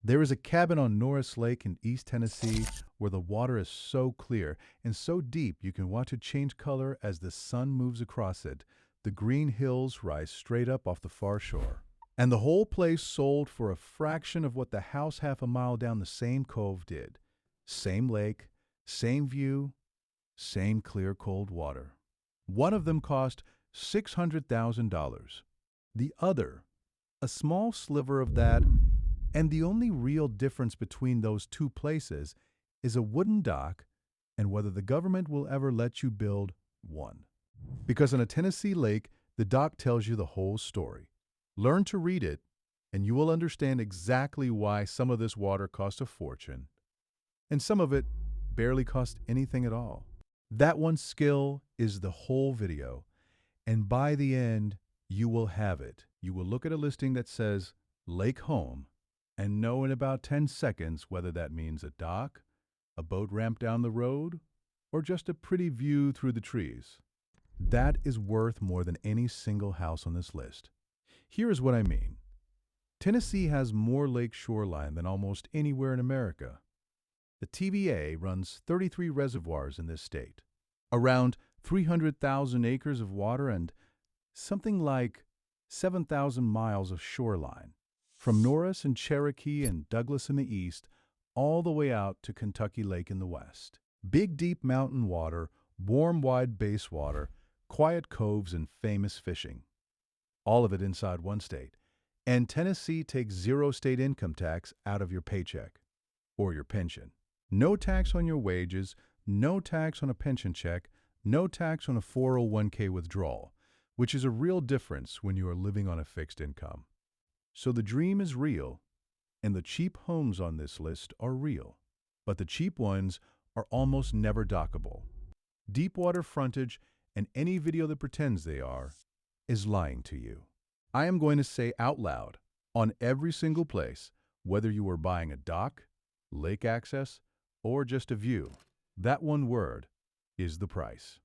There is a cabin on Norris Lake in East Tennessee where the water is so clear and so deep you can watch it change color as the sun moves across it. The green hills rise straight up off the far shore. And the whole place sold for a fraction of what the house half a mile down the same cove did. Same lake, same view, same clear cold water. One of them cost $600,000. The other, a small sliver of that, and the only real difference between those two places is a wooden dock and whether the government will ever let you build one. Because on a Tennessee lake, the dock tells you the whole story. Learn to read it, and you will understand exactly why some of this water costs a fortune, and some of it barely costs anything at all. That one skill is the whole video, and by the end, you will have it. You will look at a listing that says Lake Home and know in about 10 seconds whether that means a dock, a boat ramp down the road, or just a pretty view through the trees. That is worth more than any single house on this list. Here is what I mean. Tennessee has more lake shoreline than almost anywhere in America. The TVA runs 33 reservoirs in this state, around 300,000 acres of water and something like 7,000 miles of shoreline, from Norris and Cherokee and Douglas in the east, all the way out to Kentucky Lake in the west. Big, deep mountain water, warm, wide base water, quiet coves, and famous fishing. All of it inside one state. And Tennessee takes zero state income tax out of your paycheck or your pension. No tax on your wages, no tax on a pension check, no tax on a 401k withdrawal, which is a real difference when you are living on a fixed income. So the dream is real, and the cheap homes on this list are real, but the cheap ones are almost never dockable. Deep water frontage and any video that pretends they are is lying to you. I am going to say out loud, on every single place, whether you are buying a dock, lake access, or just a view, that one word is the price.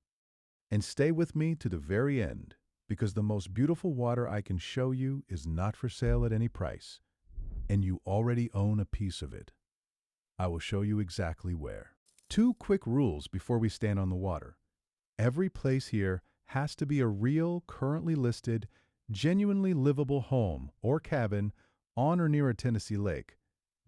And stay with me to the very end, because the most beautiful water I can show you is not for sale at any price, and you already own a piece of it. I will show you exactly where. 2 quick rules before we stand on the water. Every place here has to be a real, currently listed, genuinely livable home or cabin on or near a Tennessee lake,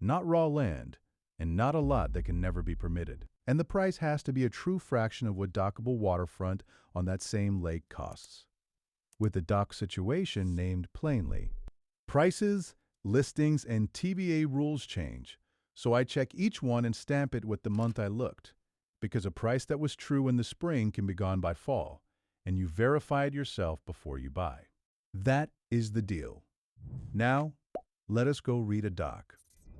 not raw land, and not a lot that can never be permitted. And the price has to be a true fraction of what dockable waterfront on that same lake costs, with the dock situation named plainly. Prices, listings, and TVA rules change, so I check each one and stamp it with the month I looked, because a price that was true in the spring can be gone by fall, and you verify it yourself before you buy. That is the deal. Now, let us go read a dock.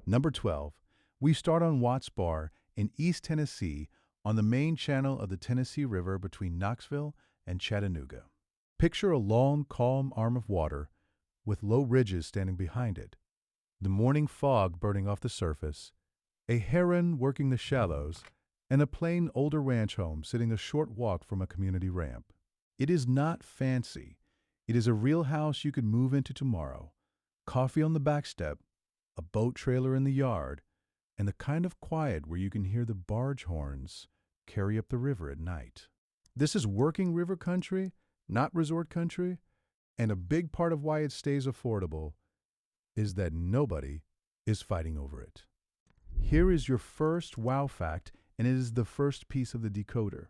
Number 12, we start on Watts Bar in East Tennessee on the main channel of the Tennessee River between Knoxville and Chattanooga. Picture a long, calm arm of water with low ridges standing behind it, the morning fog burning off the surface, a heron working the shallows, and a plain older ranch home sitting a short walk from a community ramp. It is not fancy. It is a real house you could move into tomorrow. Coffee on the back step, a boat trailer in the yard, and the kind of quiet where you can hear the barge horns carry up the river at night. This is working river country, not resort country, and a big part of why it stays affordable is that nobody is fighting over it. Here is your first wow fact, and it is the first piece of the decoder.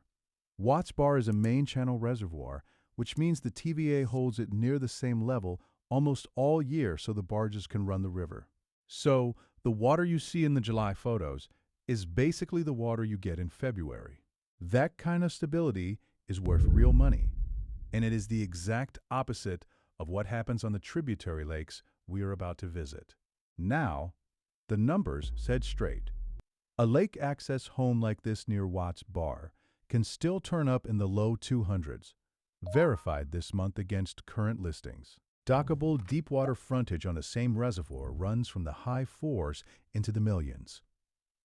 Watts Bar is a main channel reservoir, which means the TVA holds it near the same level almost all year so the barges can run the river. So, the water you see in the July photos is basically the water you get in February. That kind of stability is worth real money, and it is the exact opposite of what happens on the tributary lakes we are about to visit. Now, the numbers said straight. A lake access home like this near Watts Bar can still turn up in the low 200s, verified this month against current listings. Dockable deep water frontage on the same reservoir runs from the high 4s into the millions.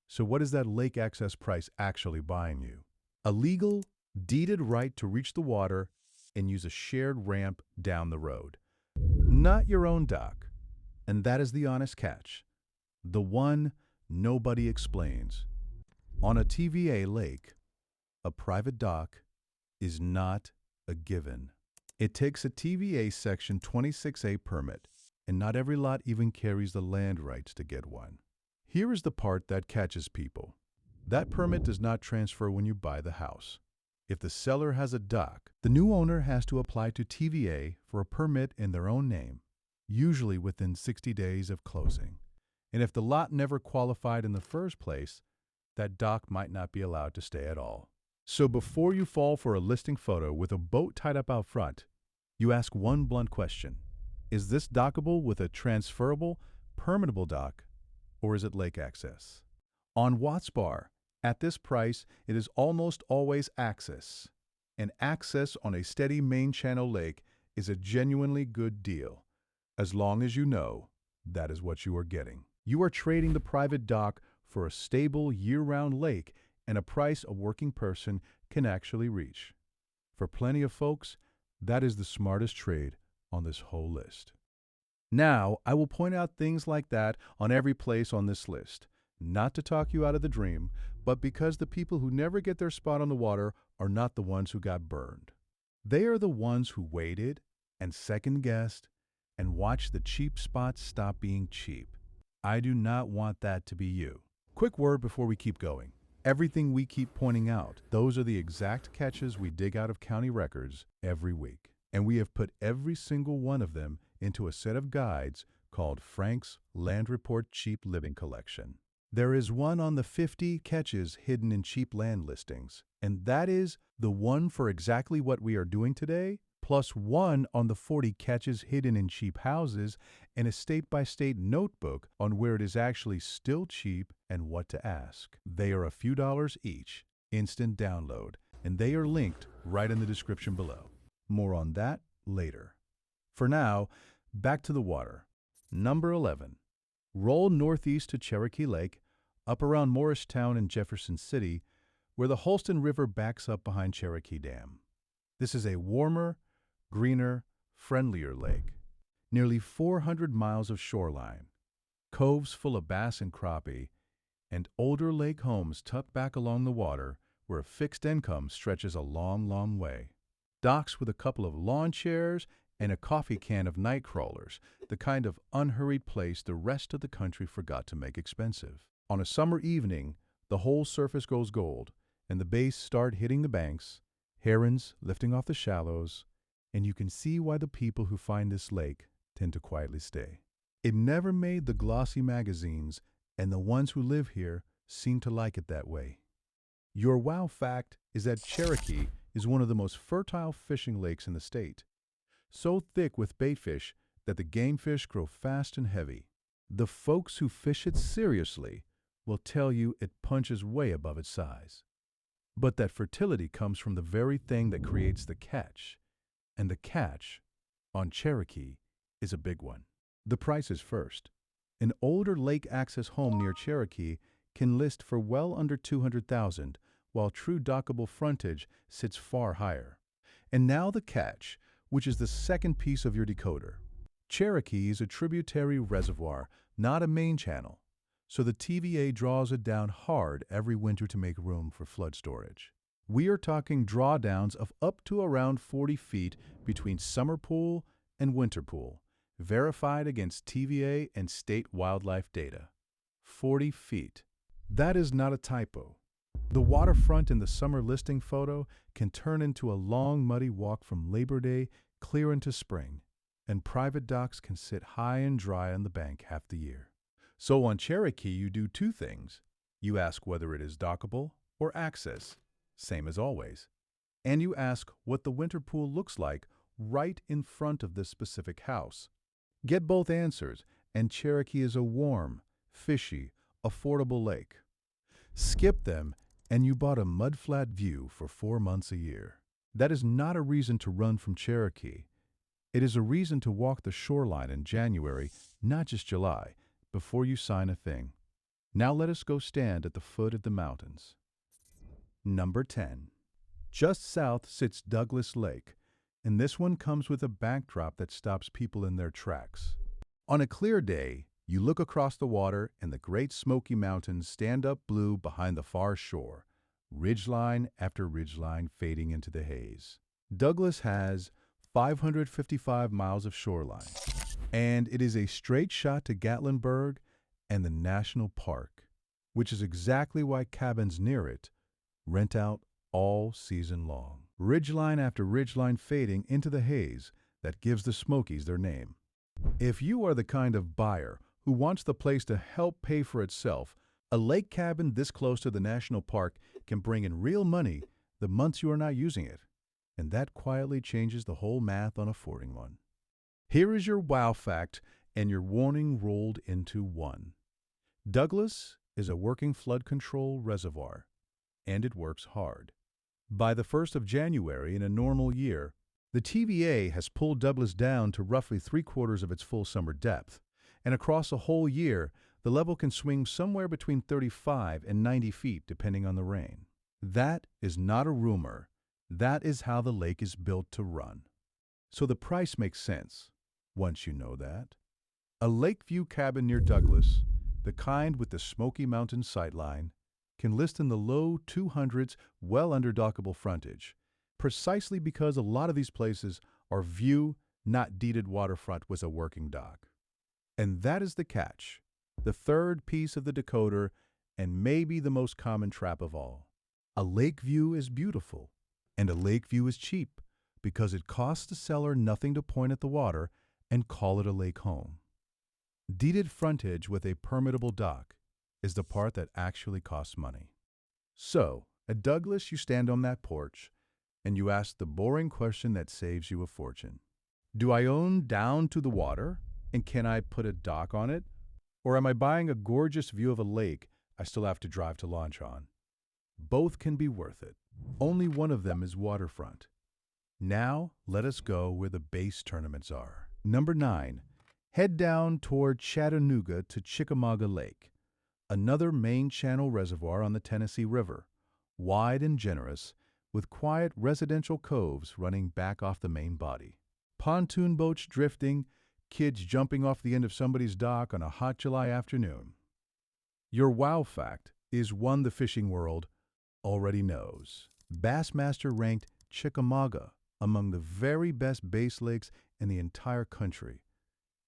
So what is that lake access price actually buying you? A legal, deeded right to reach the water and use a shared ramp down the road. Not your own dock. And that is the honest catch. The one nobody explains. On a TVA lake, a private dock is not a given. It takes a TVA Section 26A permit, and not every lot even carries the land rights to get one. Here is the part that catches people. That permit does not transfer when you buy the house. If the seller has a dock, the new owner has to apply to TVA for a permit in their own name, usually within 60 days of closing. And if the lot never qualified in the first place, that dock might not be allowed to stay at all. So before you fall for a listing photo with a boat tied up out front, you ask one blunt question. Is this dockable with a transferable, permittable dock, or is it lake access? On Watts Bar, at this price, it is almost always access. And access on a steady main channel lake is a genuinely good deal, as long as you know that is what you are getting. You are trading the private dock for a stable year-round lake and a price a working person can actually reach. For plenty of folks, that is the smartest trade on this whole list. Now, I will point out things like that on every place on this list, not to talk you out of the dream, but because the people who never get their spot on the water are not the ones who got burned. They are the ones who waited and second-guessed and watched the cheap spots stop being cheap. I do not want that to be you. Quick word before we keep going. Everything we keep pointing out, those are the exact catches we dig out of county records every week. And we have put every single one of them into a set of guides called Frank's Land Report Cheap Living Collection. There is one on the 50 catches hidden in cheap land listings, and that is the one for exactly what we are doing today, plus one on the 40 catches hidden in cheap houses, and a state-by-state notebook on where it is actually still cheap and what to ask. They are a few dollars each, instant download, and they are linked right in the description below. More on that later. For now, back to the water. Number 11. Roll northeast to Cherokee Lake, up around Morristown and Jefferson City, where the Holston River backs up behind Cherokee Dam. This is a warmer, greener, friendlier lake. Nearly 400 miles of shoreline, coves full of bass and crappie, and older lake homes tucked back along the water where a fixed income stretches a long, long way. Docks with a couple of lawn chairs and a coffee can of night crawlers, the kind of unhurried place the rest of the country forgot to make expensive. On a summer evening, the whole surface goes gold, and the bays start hitting the banks, herons lifting off the shallows, and you can see why the people who find this lake tend to quietly stay. It never made the glossy magazines, and the ones who live here seem to like it that way. Your wow fact is that Cherokee is one of the most fertile fishing lakes in the state, so thick with baitfish that the game fish grow fast and heavy. The folks who fish it seriously will tell you it punches way above its size. But that fertility comes from the very thing that creates the catch, and the catch on Cherokee is a big one. The price is first. An older lake access home near Cherokee can list for well under $200,000, while true dockable frontage sits far higher. And now the catch, which is the second piece of your decoder. Cherokee is a tributary reservoir, not a main channel, so the TVA draws it down hard every winter to make room for flood storage. We are talking drawdowns of up to around 40 feet between summer pool and winter pool, verified against TVA and state wildlife data. 40 feet. That is not a typo. The waterfront in the summer listing photo can turn into a long, muddy walk from Labor Day clear into spring, and private docks can sit high and dry on the bank half the year. So on Cherokee, you do two things. You ask whether it is dockable or access, same as always. And you ask what the winter pool looks like right in front of this specific house. Get both answers, and Cherokee is a warm, fishy, affordable lake. Skip them, and you bought a mudflat view for 4 months a year. That is not a reason to run from Cherokee. It is a reason to walk the shoreline in January, not just July, before you sign a thing. Now let us go stand at the foot of the mountains. Number 10. Just south sits Douglas Lake, and this one comes with a backdrop that stops people in their tracks. On a clear day, You look across the water, and the Great Smoky Mountains stand up blue behind the far shore, ridgeline after ridgeline fading into the haze. Douglas has 555 miles of shoreline, and it is a straight shot to Gatlinburg and the National Park, which is exactly why cabins near it rent out all season long. Ridgeline after ridgeline fading into the haze that gives the Smokies their name. If you are the kind of buyer who wants the place to help pay for itself, a lake cabin this close to the national park can bring in real money the months you are not using it, and that quietly changes the whole math on affording one. Here is your wow fact and your warning rolled into one. Douglas is a working flood control reservoir, and it works hard. By the 1st of January in a normal year, the TVA has pulled Douglas down to roughly 3/4 of its full summer depth, and across a whole year, the level can swing somewhere between 35 and 90 feet depending on the rain. That is not a rumor. That is how the lake is built to run. So the price makes sense, once you know that. A lakeview cabin near Douglas, the kind with the Smoky Mountains sightline, can list in the low 200s well under dockable frontage, precisely because a lot of these places are view, not deeded waterfront with a working dock. And that is the catch, the third piece of the decoder, and maybe the most common trap of all. A lake view is beautiful, and a lake view is cheap because it costs the seller nothing to point at the water and call it a lake home. Deeded frontage with a permittable dock is the part that actually costs money. So, at Douglas, you stand on that porch, and you ask the boring question that saves you a fortune. Do I own down to the water, and can I put a dock on it? Or am I buying a gorgeous view of a lake I still have to drive to launch on? Both can be worth it. Only one of them is waterfront. Now, let us go where the base tournaments are. Number 9. Head down toward Chattanooga to Chickamauga Lake, another main channel reservoir on the Tennessee River, wide and generous, with quiet residential coves running back off the main body. Pontoon boats drifting, kids jumping off the end of somebody's dock on a hot July afternoon. Your wow fact is one the fishing world already knows. Bassmaster ranked Chickamauga among the very best base lakes in the entire country,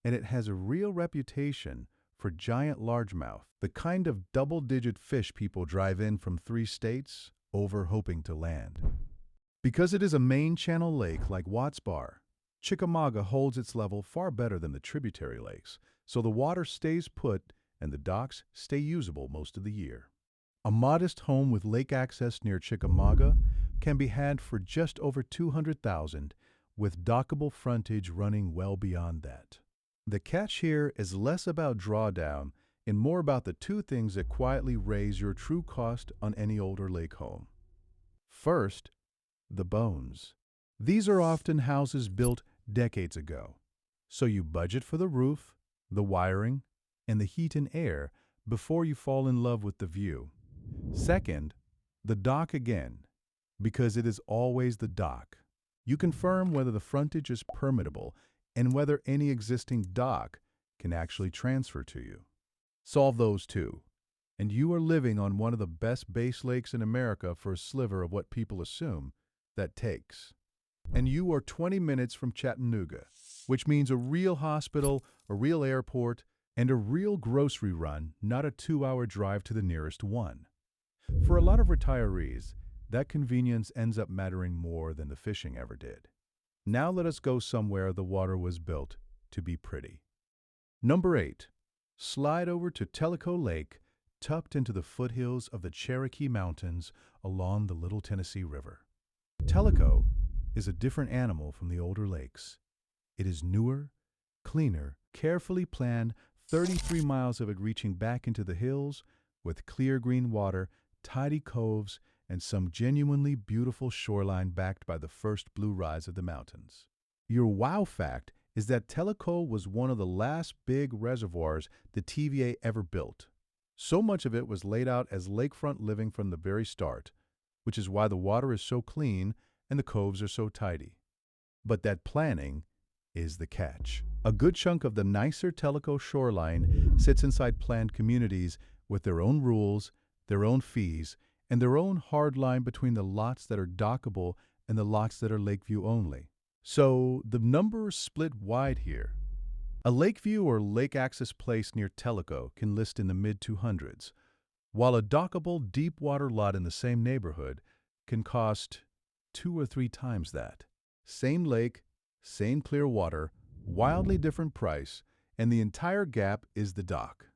and it has a real reputation for giant largemouth, the kind of double-digit fish people drive in from 3 states over hoping to land. Because it is a main channel lake like Watts Bar, Chickamauga holds its level far better than the tributary lakes, so the water stays put and the docks stay usable most of the year. A modest home with lake access near Chickamauga can be had for just over $200,000, with dockable frontage running well beyond that. The catch here is less about drawdown and more about the two things that quietly raise your true cost on any older lake home. First, the bones. These are often houses built decades ago, so you budget for the roof, the wiring, and the heat and air before you fall in love with the view. Second, the dock again, because it is always the dock. You confirm whether the frontage is permittable and whether any existing dock can actually transfer to you. Solve those two, and you are living on one of the best base lakes in America for a sliver of what people assume that takes. And you are 20 minutes from Chattanooga, which means a real hospital, a real airport, and a real grocery run, not a 2-hour drive to the nearest one. For a lot of retirees, that convenience ends up mattering more than the fishing ever did. Now let us go somewhere the water was built to be pretty. Number 8. Slide over to Tellico Lake, tucked into the foothills of the Cherokee Mountains along the Little Tennessee River. Tellico is a different animal from the older lakes. It is newer, cleaner, carefully planned, 33 miles of it reaching back into the hills with clear green water, tidy coves, and some genuinely beautiful shoreline backed by the first blue rise of the mountains. Your wow fact is that Tellico was one of the last big reservoirs the TVA ever built. So much of it was laid out as lakefront living from the very start, which is why the water is so clean and the coves are so tidy. But that planning is the catch. A good chunk of the nicer Tellico shoreline sits inside planned communities with their own rules, their own fees, and their own hard line between the lots that are dockable and the lots that are Lakeview only. So the numbers split wide here. A Lakeview or lake access place near Tellico can list in the mid-200s, while a dockable deep water lot in the same neighborhood can cost 2 or 3 times that. Same lake, same clear water, wildly different price, and the entire gap is the dock.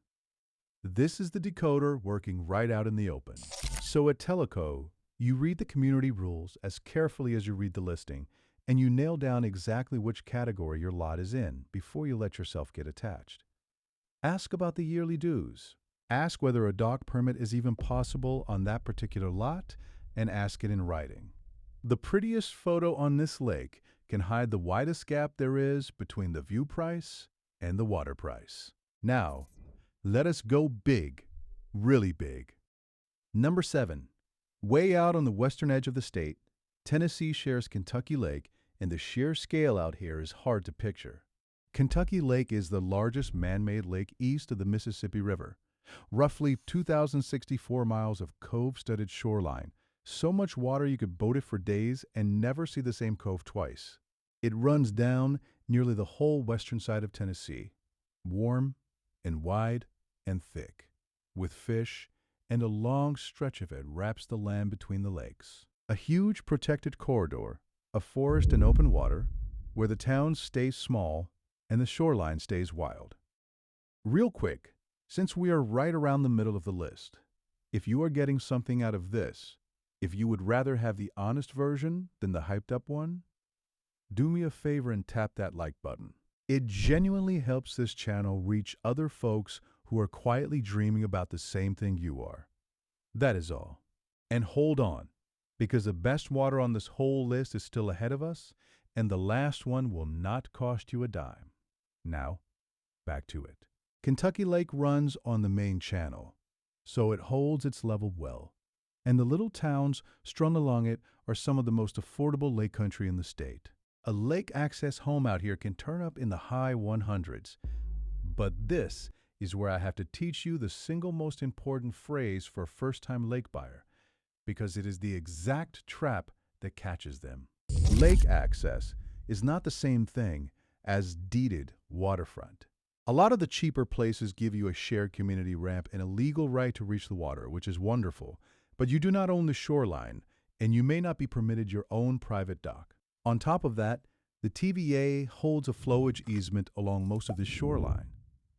This is the decoder working right out in the open. So at Tellico, you read the community rules as carefully as you read the listing, and you nail down exactly which category your lot is in before you let yourself get attached. Ask about the yearly dues. Ask whether a dock permit is even possible on that particular lot, and ask it in writing. The prettiest photo on this lake can hide the widest gap there is between the view price and the water price. Now, let us go big, really big. Number 7. Way out on the western edge of the state, Tennessee shares Kentucky Lake, and the sheer scale out here is hard to picture. Kentucky Lake is the largest man-made lake east of the Mississippi River. Roughly 2,064 miles of cove-studded shoreline, so much water you could boat it for days and never see the same cove twice. It runs down nearly the whole western side of Tennessee, warm and wide and thick, with fish, and a long stretch of it wraps the land between the lakes. A huge protected corridor, a forest and open water, where the town stays small and the shoreline stays wild. Real quick, since we are right around the middle of the list, if you are getting something out of this, if you would rather have the honest version than the hyped up one, do me a favor and tap that like button. It genuinely helps this channel reach other folks who are quietly dreaming about the same thing you are. That is all. And hold on, because the best water on this whole list is still ahead of us, and the last one will not cost you a dime. Now, back to it. Kentucky Lake runs on the main channel, so it holds its level well, and the little towns strung along it are some of the most affordable lake country in the state. A lake access home out here can turn up in the high 100s, but this is where I have to teach you the single most important phrase for a first-time lake buyer, because it is the exact trap that catches them. Lake access is not the same thing as deeded waterfront. A lot of the cheaper places give you a shared community ramp and a legal right to reach the water, which is wonderful, but you do not own the shoreline, and you may not be permitted your own private dock. On top of that, the TVA holds a flowage easement along most of the shoreline,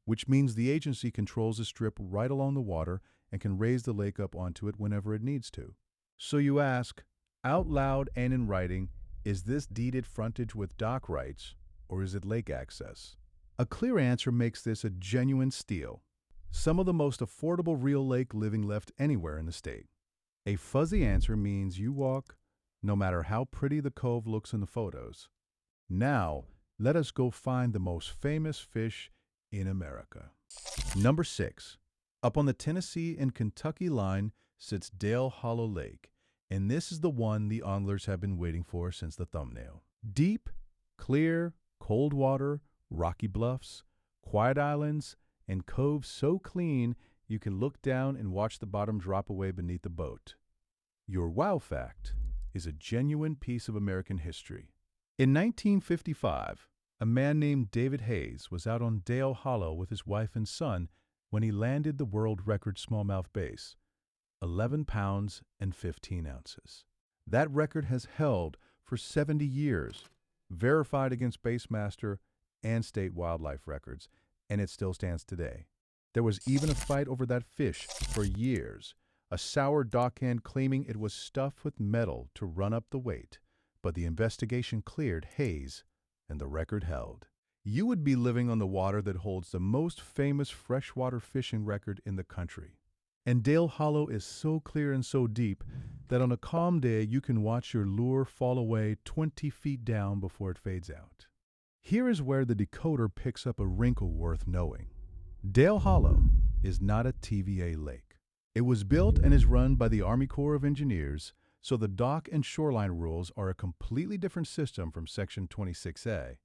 which means the agency controls the strip right along the water and can raise the lake up onto it whenever it needs to. So you ask, out loud and in writing, is this deeded frontage with dock rights, or is it lake access? A clear answer makes this a genuine steal. Some of the most affordable real lake living left anywhere in the state. A fuzzy answer means you walk, no matter how pretty the cove looks in the photos. Now, let us go find the most famous fish in America. Number 6. Up on the Tennessee and Kentucky line sits Dale Hollow Lake, and this is the one the anglers have been waiting for since the thumbnail. Deep, clear, cold water, rocky bluffs, quiet islands, and coves so clean you can look down and watch the bottom drop away beneath the boat. Your wow fact is a genuine piece of American history. In 1955, a man named David Hayes was out on Dale Hollow with his wife and son when he landed the world record smallmouth bass, 11 pounds and 15 ounces. That record has held for 70 years, verified against Bassmaster and state wildlife records, and it still stands today. There was even a fight over that fish for years, a sour dockhand claiming it was stuffed with metal to run up the weight, but the investigation cleared Hayes, and the record held. You would be living on the water that holds the most famous freshwater fishing record in the country. And Dale Hollow is so clear and so deep that on a calm day you can watch your lure fall away 20 feet down before it fades out. Here is where the decoder picks up a wrinkle worth knowing. Dale Hollow is not a TVA lake. It was built and is run by the Army Corps of Engineers, so the dock and shoreline rules are a completely different system from Section 26A.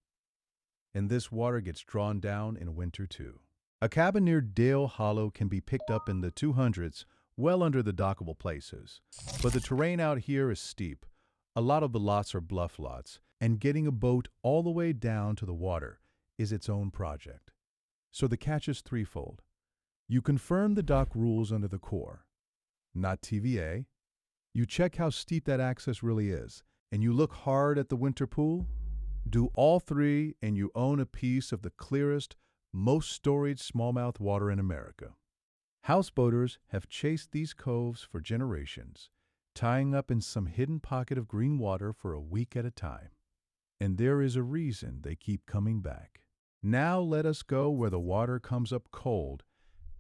and this water gets drawn down in winter too. A cabin near Dale Hollow can be picked up in the 200s, well under the dockable places. But the terrain out here is steep. A lot of the lots are bluff lots, and getting a boat all the way down to the water is its own project. So the catch is threefold. You confirm the dock rules under the Corps, not TVA. You check how steep that access really is, and you look hard at the winter pool. Do all three, and you own a piece of the clearest, most storied smallmouth water in America. Houseboaters have chased these coves for generations, tying up in some hidden pocket of green water for a week at a time. And there is a reason they keep coming back. Now let us go where the water comes up cold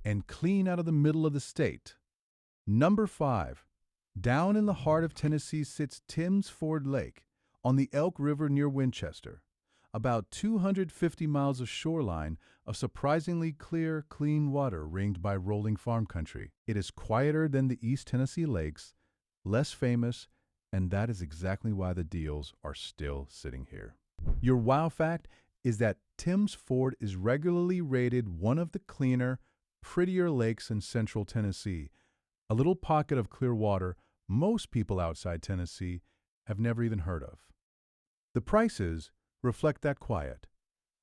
and clean out of the middle of the state. Number 5. Down in the heart of Tennessee sits Timms Ford Lake on the Elk River near Winchester. About 250 miles of shoreline of surprisingly clear, clean water ringed by rolling farm country. It is quieter than the East Tennessee lakes, less famous, and that is exactly why the deals are still sitting here. Your wow fact is that Timms Ford is regularly rated one of the cleaner, prettier lakes in central Tennessee, a little pocket of clear water most people outside Tennessee have never even heard of. The prices reflect that quiet.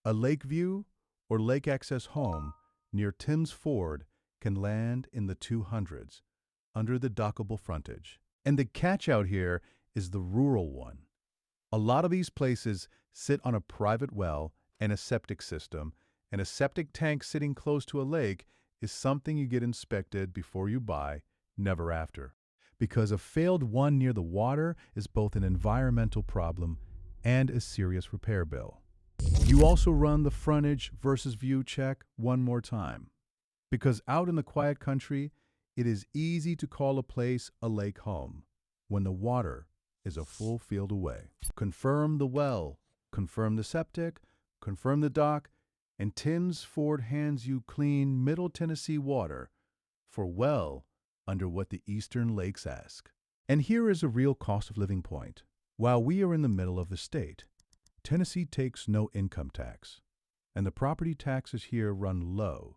A lake view or lake access home near Timms Ford can land in the 200s under the dockable frontage. And the catch out here is the rural one. A lot of these places sit on a private well and a septic system, and a septic tank sitting close to a lake is something you get inspected before you buy, never after. Because a failed one near the water is both an environmental problem and a serious repair bill. You also run the frontage versus view check one more time. Because out in the quiet country, it is easy to call a place a lake home when the water is a full field away. Confirm the well, confirm the septic, confirm the dock, and Timms Ford hands you clean Middle Tennessee water for well under what the eastern lakes ask. And here is a real cost of living point. While we are in the middle of the state, Tennessee takes no income tax, and the property taxes here run low,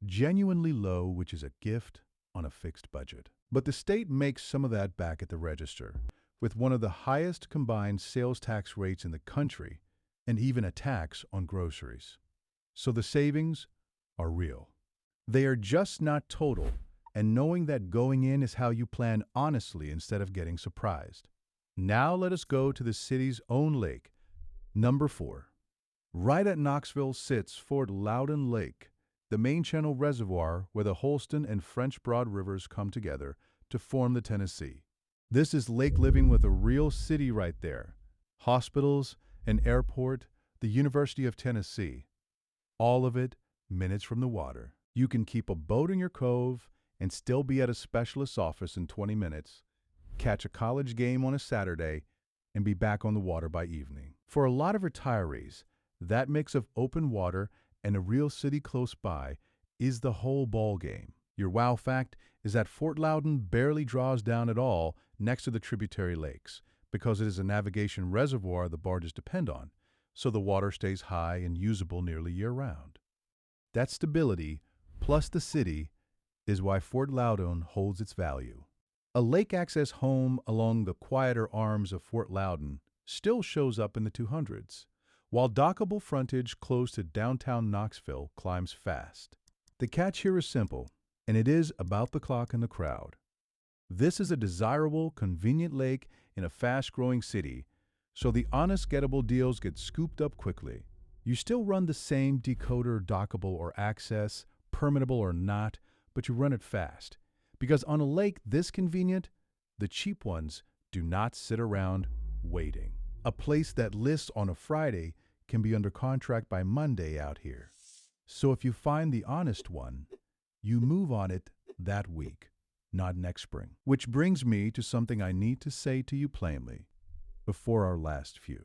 genuinely low, which is a gift on a fixed budget. But the state makes some of that back at the register, with one of the highest combined sales tax rates in the country, and even a tax on groceries. So the savings are real. They are just not total, and knowing that going in is how you plan honestly instead of getting surprised. Now let us go to the city's own lake, number 4. Right at Knoxville sits Fort Loudoun Lake, the main channel reservoir where the Holston and French Broad rivers come together to form the Tennessee. This is lake living with a real city right there. Hospitals, an airport, the University of Tennessee. All of it minutes from the water. You can keep a boat in your cove and still be at a specialist's office in 20 minutes, catch a college game on a Saturday, and be back on the water by evening. For a lot of retirees, that mix of open water and a real city close by is the whole ball game. Your wow fact is that Fort Loudoun barely draws down at all next to the tributary lakes because it is a navigation reservoir the barges depend on, so the water stays high and usable nearly year-round. That stability, plus the city, is why Fort Loudoun holds its value. A lake access home along the quieter arms of Fort Loudoun still shows up in the 200s, while dockable frontage close to downtown Knoxville climbs fast. The catch here is simple, and it is about the clock in the crowd. This is a desirable, convenient lake in a fast-growing city, so the honest gettable deals get scooped up quickly. You still run the same decoder, dockable, or access, permittable or not, but you run it fast. Because on a lake this convenient, the cheap ones do not sit around waiting. A place that lists on a Friday can be under contract by Monday out here. So if you find the honest one, you move on it that week, not next spring. Which brings me to something I need to say to you plainly before our last few.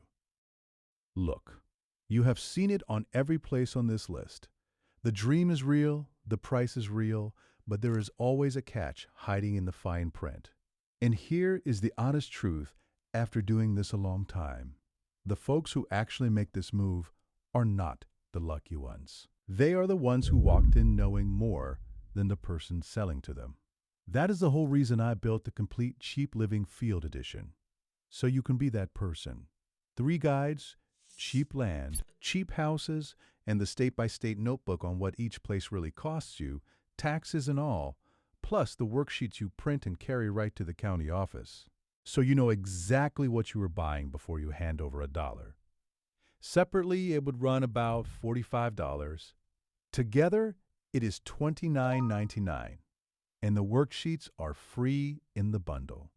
Look, you have seen it on every place on this list. The dream is real, the price is real, but there is always a catch hiding in the fine print. And here is the honest truth after doing this a long time. The folks who actually make this move are not the lucky ones. They are the ones who walked in knowing more than the person selling to them. That is the whole reason I built the complete Cheap Living Field Edition. So you can be that person. 3 guides, cheap land, cheap houses, and the state-by-state notebook on what each place really costs you, taxes and all, plus the worksheets you print and carry right to the county office. So you know exactly what you are buying before you hand over a dollar. Separately, it would run about $45. Together, it is $29.99, and the worksheets are free in the bundle.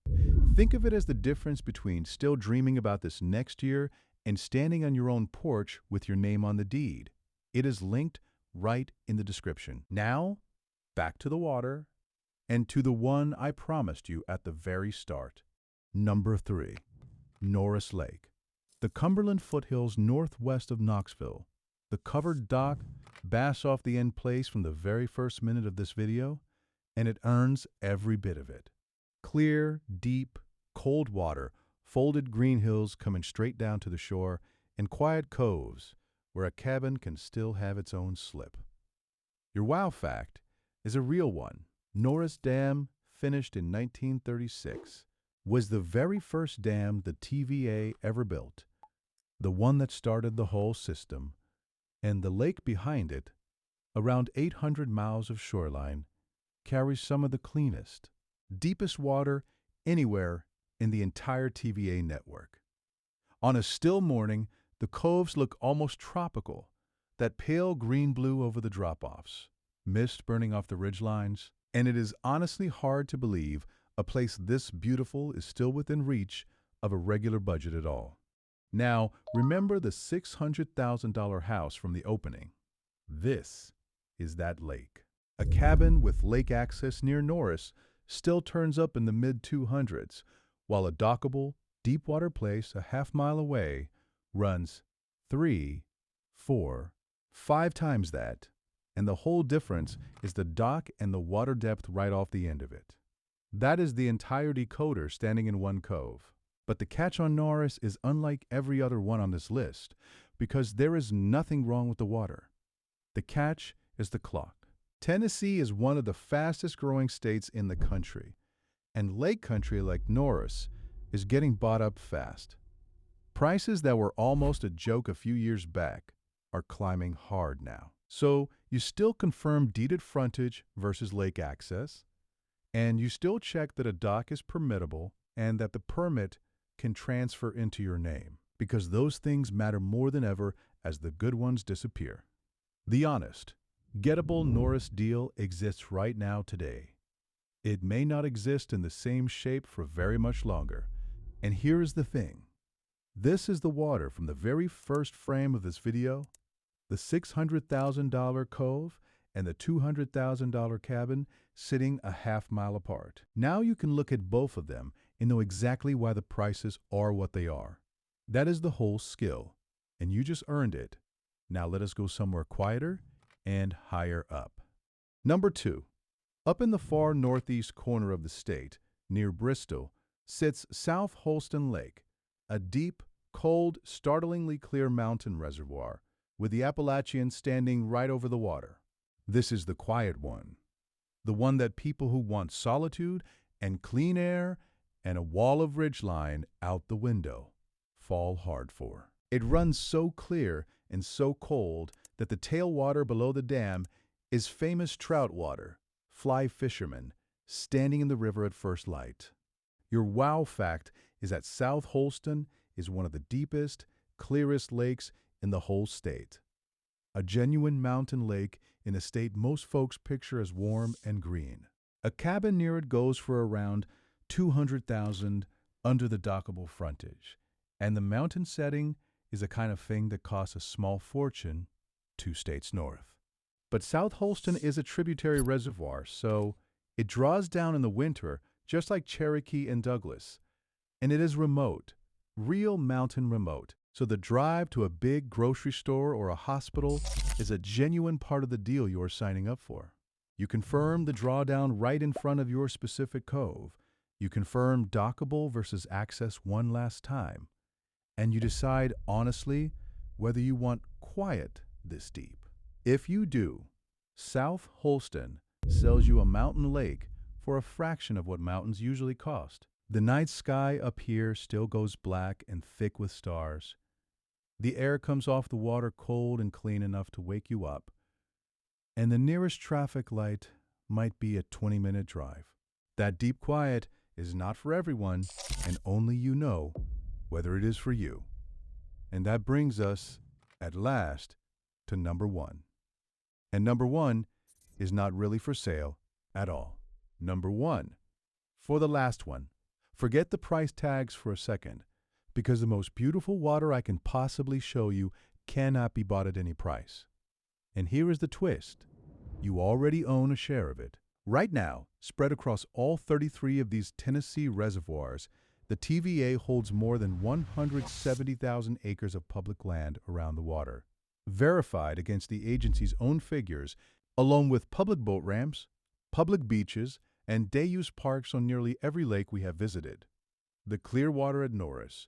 Think of it as the difference between still dreaming about this next year and standing on your own porch with your name on the deed. It is linked right in the description. Now, back to the water, and to the one I promised you at the very start. Number 3, Norris Lake. The Cumberland foothills northwest of Knoxville. The covered dock bass off the end place from the very first minute of this video, and it earns every bit of it. Clear, deep, cold water, folded green hills coming straight down to the shore, and quiet coves where a cabin can still have its own slip. Your wow fact is a real one. Norris Dam, finished in 1936, was the very first dam the TVA ever built, the one that started the whole system, and the lake behind it, around 800 miles of shoreline, carries some of the cleanest, deepest water anywhere in the entire TVA network. On a still morning, the coves look almost tropical, that pale green-blue over the drop-offs, mist burning off the ridgelines, and it is honestly hard to believe a place this beautiful is still within reach of a regular budget at all. Now, remember the $600,000 house from the opening. This is that lake. A cabin with lake access near Norris still turns up in the mid-200s, while a dockable, deep-water place a half-mile away runs 3, 4, 5 times that, and the whole difference is the dock and the water depth right off the end of it. That is the entire decoder standing in one cove. But the catch on Norris is unlike every other one on this list, because there is nothing wrong with the water. The catch is the clock. Tennessee is one of the fastest growing states in the country, and lake country like Norris is getting bought up fast. Prices that were almost a joke a few years back are climbing hard now. So you still confirm deeded frontage versus lake access, and you still check that a dock is permittable and that the permit can transfer into your name, because those things matter more than ever as the good ones disappear. The honest, gettable Norris deal exists right now today. It may not exist in the same shape for very much longer. And here is the thing. This is the water from the very first frame of this video, the $600,000 cove and the $200,000 cabin sitting a half-mile apart. Now you can look at both of them and know exactly why the prices are what they are. That is the whole skill, and you just earned it. Now let us go somewhere quieter and higher up. Number 2. Up in the far northeast corner of the state, near Bristol, sits South Holston Lake, a deep, cold, startlingly clear mountain reservoir, with the Appalachians standing right over the water. This is the quiet one, the one that people who want solitude and clean air and a wall of ridgeline out the window fall hard for. It runs so clear and so cold that the tailwater below the dam is famous trout water, fly fishermen, standing in the river at first light. Your wow fact is that South Holston is one of the deepest, clearest lakes in the whole state. A genuine mountain lake in a state most folks picture as warm and green. A cabin near it goes for around $200,000 under the dockable frontage, and the mountain setting is a kind of thing that costs a small fortune 2 states north. But South Holston is a tributary reservoir, so it draws down in the winter just like Cherokee and Douglas, and it is remote, real mountain remote. So the drive to a big grocery store or a hospital is a genuine part of the deal you are signing up for. You confirm the drawdown right in front of your specific cove. You confirm dockable versus access one last time. And you decide honestly whether you want quiet this deep. If you do, South Holston sells you a mountain lake for a fraction of what mountains usually cost. The night sky up here still goes black and thick with stars. The air comes off the water cold and clean enough to wake you up. And the nearest traffic light might be a 20-minute drive. That deep quiet is not for everyone, and only you know whether it is for you. And that brings us, at last, to number one. And number one is not really for sale at all. Number one, for the last one, forget the price tags for a second, because the most beautiful water I can possibly show you cannot be bought at any price. And here is the twist. You already own a share of it. Right now, spread across all 33 of these Tennessee reservoirs, the TVA holds more than 170,000 acres of public land around the water. Verified against the agency's own figures, along with public boat ramps, public beaches, and day-use parks on nearly every lake we have visited. The clear water at Norris,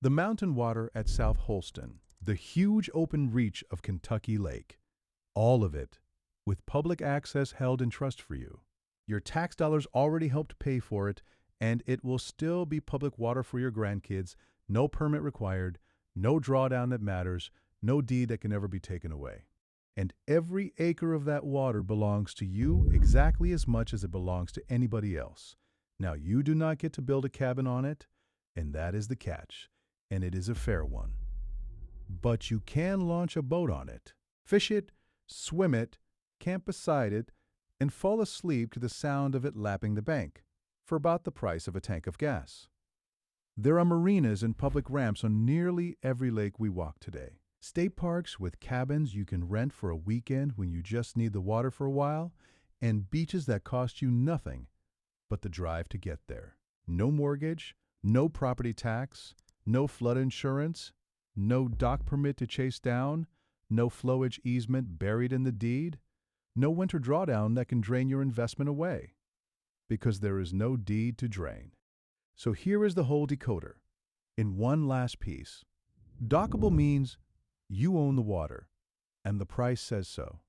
the mountain water at South Holston, the huge open reach of Kentucky Lake. All of it, with public access held in trust for you. Your tax dollars already helped pay for it, and it will still be public water for your grandkids, no permit required, no drawdown that matters, no deed that can never be taken away. And every acre of that water belongs to you exactly as much as it belongs to anybody else. Now, you do not get to build a cabin on it, and that is the catch, and it is a fair one. But you can launch a boat on it, fish it, swim it, camp beside it, and fall asleep to the sound of it lapping the bank, for about the price of a tank of gas. There are marinas and public ramps on nearly every lake we walk today. State parks with cabins you can rent for a weekend when you just need the water for a while, and beaches that cost you nothing but the drive to get there. No mortgage, no property tax, no flood insurance, no dock permit to chase down, no flowage easement buried in the deed, no winter drawdown that can drain your investment away, because there is no deed to drain. So here is the whole decoder. In one last piece, dockable means you own the water, and the price says so.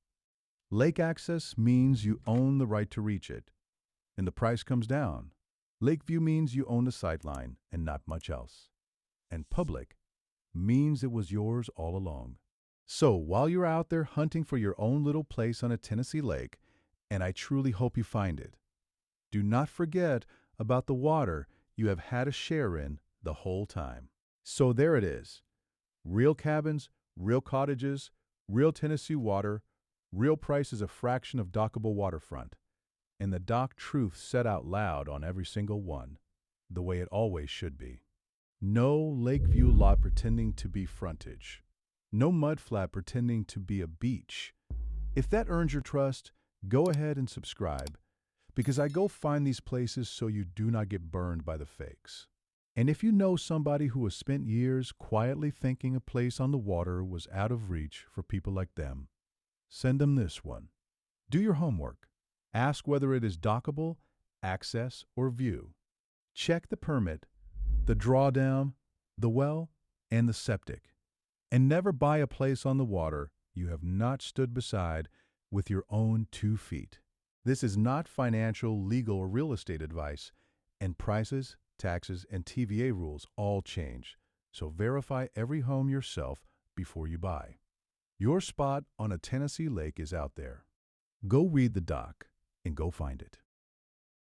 Lake access means you own the right to reach it, and the price comes down. Lake view means you own the sightline and not much else. And public means it was yours all along. So while you're out there hunting for your own little place on a Tennessee lake, and I truly hope you find it, do not forget about the water you have had a share in the whole time. So there it is. Real cabins, real cottages, real Tennessee water, real price is a fraction of dockable waterfront, and the dock truth said out loud on every single one, the way it always should be. No Lakeview lot pretending to be frontage. No mudflat pretending to be a beach. If that earns your trust, go ahead and subscribe, because I go find these places so you do not get burned by the fakes. And if you know somebody who has spent years quietly thinking a place on the water was out of reach for people like them, send them this one. Do your homework. Ask whether it is dockable, access, or view. Check the permit, the drawdown, the well, and the septic. And never buy a place on the water you have not stood beside with your own 2 feet. This is not financial, legal, or real estate advice, and prices, taxes, and TVA rules all change, so verify every home yourself before you buy. Your spot on a Tennessee lake is out there. Go read the doc and go find it.